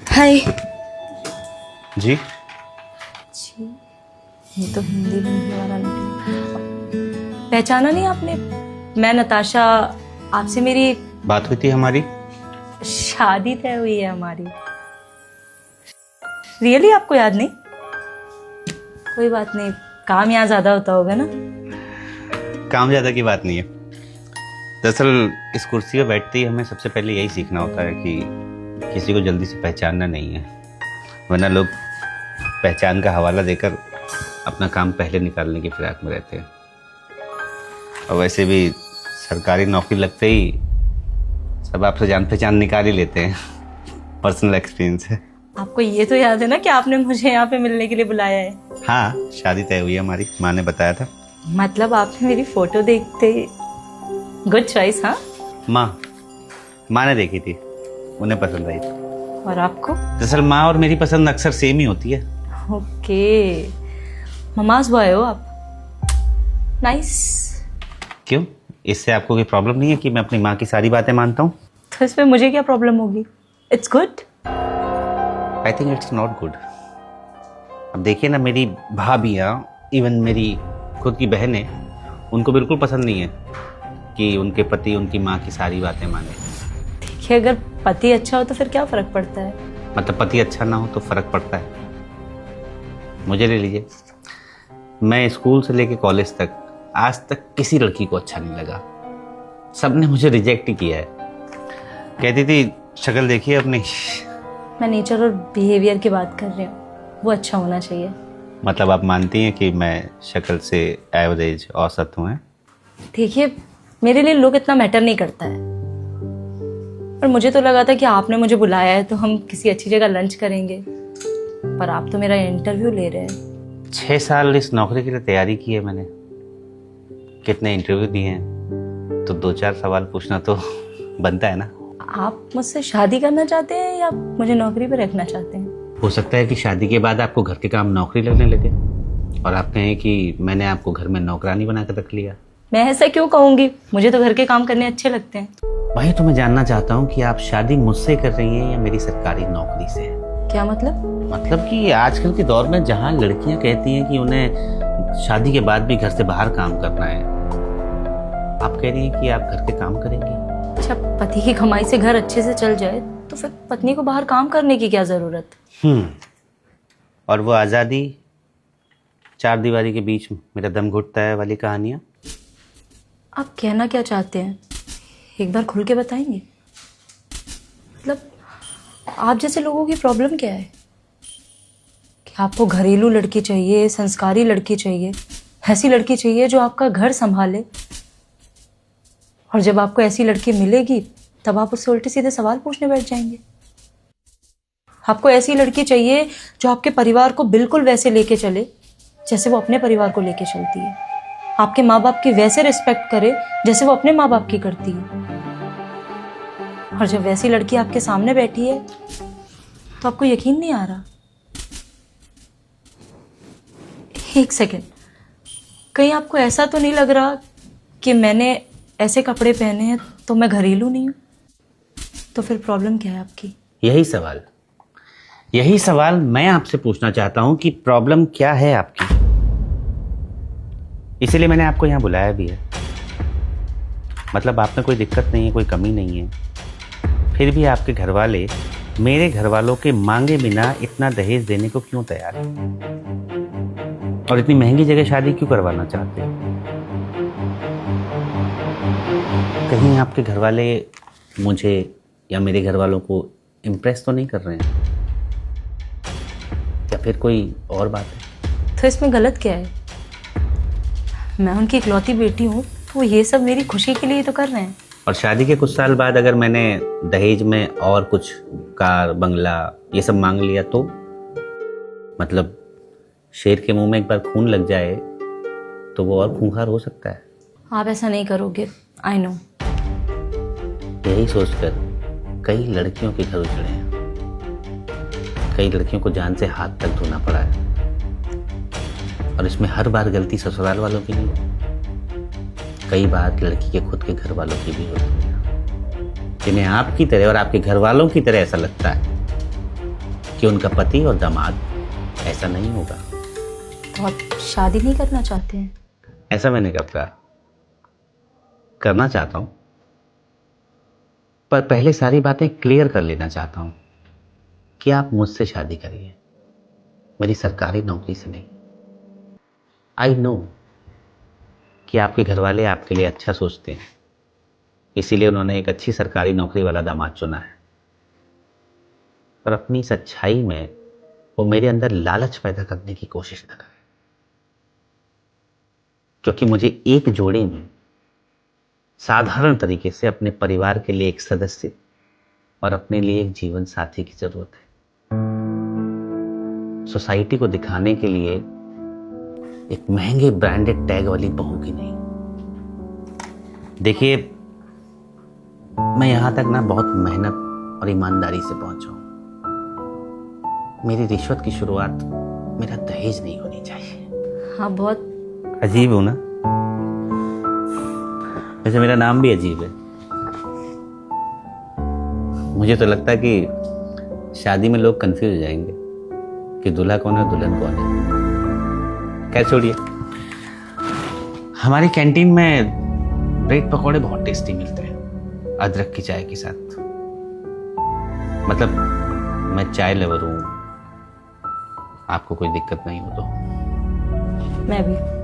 हाय। जी जी, ये तो हिंदी में ही वाला निकला। पहचाना नहीं आपने? मैं नताशा। आपसे मेरी बात हुई थी हमारी। शादी तय हुई है हमारी। रियली आपको याद नहीं? कोई बात नहीं, काम यहाँ ज्यादा होता होगा ना। काम ज़्यादा की बात नहीं है। दरअसल इस कुर्सी पर बैठते ही हमें सबसे पहले यही सीखना होता है कि किसी को जल्दी से पहचानना नहीं है, वरना लोग पहचान का हवाला देकर अपना काम पहले निकालने की फिराक में रहते हैं। और वैसे भी सरकारी नौकरी लगते ही सब आपसे जान पहचान निकाल ही लेते हैं। पर्सनल एक्सपीरियंस है। आपको ये तो याद है ना कि आपने मुझे यहाँ पे मिलने के लिए बुलाया है? हाँ, शादी तय हुई है हमारी, माँ ने बताया था। मतलब आपने मेरी फोटो देखते गुड चॉइस। हाँ, माँ ने देखी थी, उन्हें पसंद आई थी। और आपको? दरअसल माँ और मेरी पसंद अक्सर सेम ही होती है। ओके, ममाज बॉय हो आप। नाइस। क्यों, इससे आपको कोई प्रॉब्लम नहीं है कि मैं अपनी माँ की सारी बातें मानता हूँ? तो इसमें मुझे क्या प्रॉब्लम होगी? It's good. I think it's not good. अब देखिए ना, मेरी भाभियाँ, इवन मेरी खुद की बहनें, उनको बिल्कुल पसंद नहीं है कि उनके पति उनकी माँ की सारी बातें माने। देखिए, अगर पति अच्छा हो तो फिर क्या फर्क पड़ता है? मतलब पति अच्छा ना हो तो फर्क पड़ता है? मुझे ले लीजिए, मैं स्कूल से लेके कॉलेज तक आज तक किसी लड़की को अच्छा नहीं लगा। सबने मुझे रिजेक्ट ही किया है। कहती थी शक्ल देखिए अपनी। मैं नेचर और बिहेवियर की बात कर रही हूँ, वो अच्छा होना चाहिए। मतलब आप मानती हैं कि मैं शक्ल से एवरेज औसत हूँ? हैं? देखिए, मेरे लिए लुक इतना मैटर नहीं करता है, पर मुझे तो लगा था कि आपने मुझे बुलाया है तो हम किसी अच्छी जगह लंच करेंगे, पर आप तो मेरा इंटरव्यू ले रहे हैं। 6 साल इस नौकरी के लिए तैयारी की है मैंने, कितने इंटरव्यू दिए हैं, तो 2-4 सवाल पूछना तो बनता है ना। आप मुझसे शादी करना चाहते हैं या मुझे नौकरी पे रखना चाहते हैं? हो सकता है कि शादी के बाद आपको घर के काम नौकरी लगने लगे और आप कहें कि मैंने आपको घर में नौकरानी बना कर रख लिया। मैं ऐसा क्यों कहूँगी, मुझे तो घर के काम करने अच्छे लगते हैं। भाई, तो मैं जानना चाहता हूँ कि आप शादी मुझसे कर रही हैं या मेरी सरकारी नौकरी से? क्या मतलब? मतलब कि आजकल के दौर में जहाँ लड़कियां कहती हैं कि उन्हें शादी के बाद भी घर से बाहर काम करना है, आप कह रही हैं कि आप घर के काम करेंगी। अच्छा, पति की कमाई से घर अच्छे से चल जाए तो फिर पत्नी को बाहर काम करने की क्या जरूरत? और वो आज़ादी, 4 दीवारी के बीच मेरा दम घुटता है वाली कहानियाँ। आप कहना क्या चाहते हैं, एक बार खुल के बताएंगे? मतलब आप जैसे लोगों की प्रॉब्लम क्या है कि आपको घरेलू लड़की चाहिए, संस्कारी लड़की चाहिए, ऐसी लड़की चाहिए जो आपका घर संभाले, और जब आपको ऐसी लड़की मिलेगी तब आप उससे उल्टे सीधे सवाल पूछने बैठ जाएंगे। आपको ऐसी लड़की चाहिए जो आपके परिवार को बिल्कुल वैसे लेके चले जैसे वो अपने परिवार को लेके चलती है, आपके माँ बाप की वैसे रिस्पेक्ट करे जैसे वो अपने माँ बाप की करती है। और जब वैसी लड़की आपके सामने बैठी है तो आपको यकीन नहीं आ रहा? एक सेकेंड, कहीं आपको ऐसा तो नहीं लग रहा कि मैंने ऐसे कपड़े पहने हैं तो मैं घरेलू नहीं हूं? तो फिर प्रॉब्लम क्या है आपकी? यही सवाल मैं आपसे पूछना चाहता हूं कि प्रॉब्लम क्या है आपकी। इसीलिए मैंने आपको यहाँ बुलाया भी है। मतलब आप में कोई दिक्कत नहीं है, कोई कमी नहीं है, फिर भी आपके घर वाले मेरे घर वालों के मांगे बिना इतना दहेज देने को क्यों तैयार हैं? और इतनी महंगी जगह शादी क्यों करवाना चाहते हैं? कहीं आपके घर वाले मुझे या मेरे घर वालों को इम्प्रेस तो नहीं कर रहे हैं, या फिर कोई और बात है? तो इसमें गलत क्या है? मैं उनकी इकलौती बेटी हूँ तो ये सब मेरी खुशी के लिए तो कर रहे हैं। और शादी के कुछ साल बाद अगर मैंने दहेज में और कुछ कार, बंगला, ये सब मांग लिया तो? मतलब शेर के मुंह में एक बार खून लग जाए तो वो और खूंखार हो सकता है। आप ऐसा नहीं करोगे, आई नो। यही सोचकर कई लड़कियों के घर उजड़े हैं, कई लड़कियों को जान से हाथ तक धोना पड़ा है, और इसमें हर बार गलती ससुराल वालों की नहीं, कई बार लड़की के खुद के घर वालों की भी होती है, जिन्हें आपकी तरह और आपके घर वालों की तरह ऐसा लगता है कि उनका पति और दामाद ऐसा नहीं होगा। तो आप शादी नहीं करना चाहते हैं? ऐसा मैंने कब कहा? करना चाहता हूं, पर पहले सारी बातें क्लियर कर लेना चाहता हूं कि आप मुझसे शादी करिए, मेरी सरकारी नौकरी से नहीं। आई नो कि आपके घर वाले आपके लिए अच्छा सोचते हैं, इसीलिए उन्होंने एक अच्छी सरकारी नौकरी वाला दामाद चुना है। पर अपनी सच्चाई में वो मेरे अंदर लालच पैदा करने की कोशिश न करे, क्योंकि मुझे एक जोड़ी में साधारण तरीके से अपने परिवार के लिए एक सदस्य और अपने लिए एक जीवन साथी की जरूरत है। सोसाइटी को दिखाने के लिए एक महंगे ब्रांडेड टैग वाली बहू की नहीं। देखिए, मैं यहां तक ना बहुत मेहनत और ईमानदारी से पहुंचा हूं। मेरी रिश्वत की शुरुआत मेरा दहेज नहीं होनी चाहिए। हाँ, बहुत अजीब हो ना? वैसे मेरा नाम भी अजीब है। मुझे तो लगता है कि शादी में लोग कंफ्यूज हो जाएंगे कि दूल्हा कौन है दुल्हन कौन है। खैर छोड़िए, हमारी कैंटीन में ब्रेड पकौड़े बहुत टेस्टी मिलते हैं अदरक की चाय के साथ। मतलब मैं चाय लवर हूँ, आपको कोई दिक्कत नहीं हो तो। मैं भी।